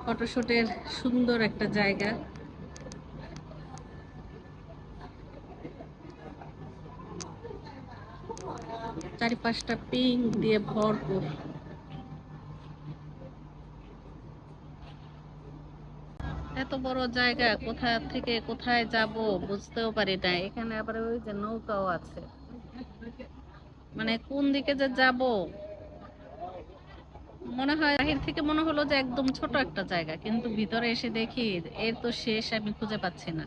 ফটোশুটের সুন্দর একটা জায়গা। চারিপাশটা পিঙ্ক দিয়ে ভরপুর। এত বড় জায়গা, কোথা থেকে কোথায় যাব বুঝতেও পারি না। এখানে আবার ওই যে নৌকাও আছে, মানে কোন দিকে যে যাব মনে হয়। বাহির থেকে মনে হলো যে একদম ছোট একটা জায়গা, কিন্তু ভিতরে এসে দেখি এর তো শেষ আমি খুঁজে পাচ্ছি না।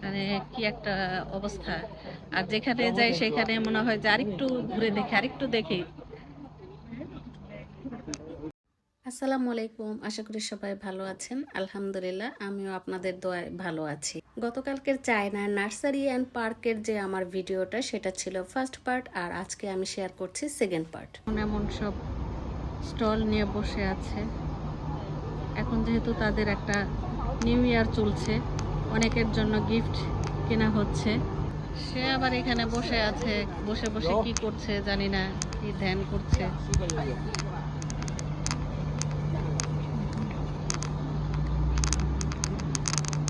মানে কি একটা অবস্থা। আর যেখানে যাই সেখানে মনে হয় যে আরেকটু ঘুরে দেখি, আরেকটু দেখি। আসসালামু আলাইকুম, আশা করি সবাই ভালো আছেন। আলহামদুলিল্লাহ, আমিও আপনাদের দোয়ায় ভালো আছি। গতকালকের চায়না নার্সারি অ্যান্ড পার্কের যে আমার ভিডিওটা, সেটা ছিল ফার্স্ট পার্ট, আর আজকে আমি শেয়ার করছি সেকেন্ড পার্ট। এমন সব স্টল নিয়ে বসে আছে। এখন যেহেতু তাদের একটা নিউ ইয়ার চলছে, অনেকের জন্য গিফট কেনা হচ্ছে। সে আবার এখানে বসে আছে, বসে বসে কি করছে জানি না, কি ধ্যান করছে।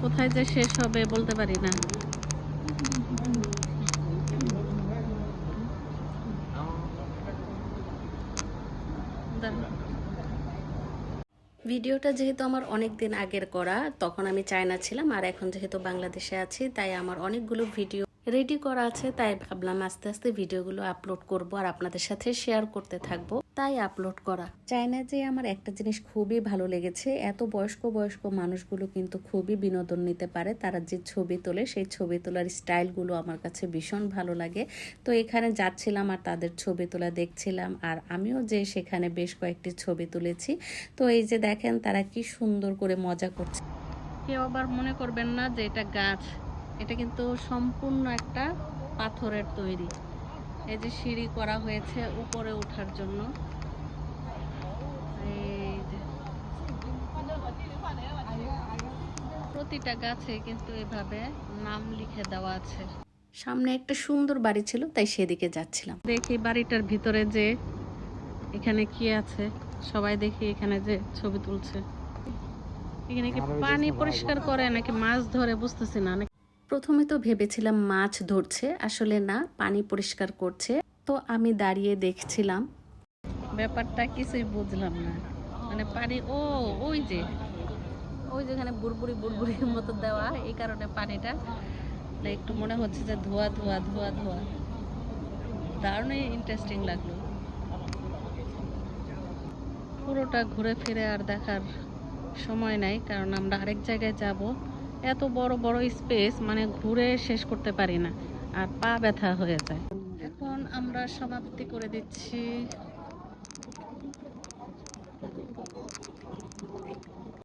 কোথায় যে শেষ হবে বলতে পারি না। ভিডিওটা যেহেতু আমার অনেক দিন আগের করা, তখন আমি চায়না ছিলাম, আর এখন যেহেতু বাংলাদেশে আছি, তাই আমার অনেকগুলো ভিডিও রেডি করা আছে। তাই ভাবলাম আস্তে আস্তে ভিডিওগুলো আপলোড করব আর আপনাদের সাথে শেয়ার করতে থাকবো, তাই আপলোড করা। চায়না যে আমার একটা জিনিস খুবই ভালো লেগেছে, এত বয়স্ক বয়স্ক মানুষগুলো কিন্তু খুবই বিনোদন নিতে পারে। তারা যে ছবি তোলে, সেই ছবি তোলার স্টাইলগুলো আমার কাছে ভীষণ ভালো লাগে। তো এখানে যাচ্ছিলাম আর তাদের ছবি তোলা দেখছিলাম, আর আমিও যে সেখানে বেশ কয়েকটি ছবি তুলেছি। তো এই যে দেখেন তারা কি সুন্দর করে মজা করছে। কেউ আবার মনে করবেন না যে এটা গাছ, এটা কিন্তু সম্পূর্ণ একটা পাথরের তৈরি। এই যে সিঁড়ি করা হয়েছে উপরে ওঠার জন্য। এই যে প্রতিটা গাছে কিন্তু এভাবে নাম লিখে দেওয়া আছে। সামনে একটা সুন্দর বাড়ি ছিল, তাই সেদিকে যাচ্ছিলাম। দেখি বাড়িটার ভিতরে যে এখানে কি আছে। সবাই দেখি এখানে যে ছবি তুলছে। এখানে কি পানি পরিষ্কার করে নাকি মাছ ধরে বুঝতেছি না। প্রথমে তো ভেবেছিলাম মাছ ধরছে, আসলে না, পানি পরিষ্কার করছে। তো আমি দাঁড়িয়ে দেখছিলাম, ব্যাপারটা কিছুই বুঝলাম না। মানে পানি, ওই যে যেখানে বুড়বুড়ি বুড়বুড়ির মতো দেওয়া, এই কারণে পানিটা একটু মনে হচ্ছে যে ধোয়া ধোয়া ধোয়া ধোয়া। দারুণই ইন্টারেস্টিং লাগলো। পুরোটা ঘুরে ফিরে আর দেখার সময় নাই, কারণ আমরা আরেক জায়গায় যাব। এত বড় বড় স্পেস, মানে ঘুরে শেষ করতে পারি না, আর পা ব্যথা হয়ে যায়। এখন আমরা সমাপ্তি করে দিচ্ছি।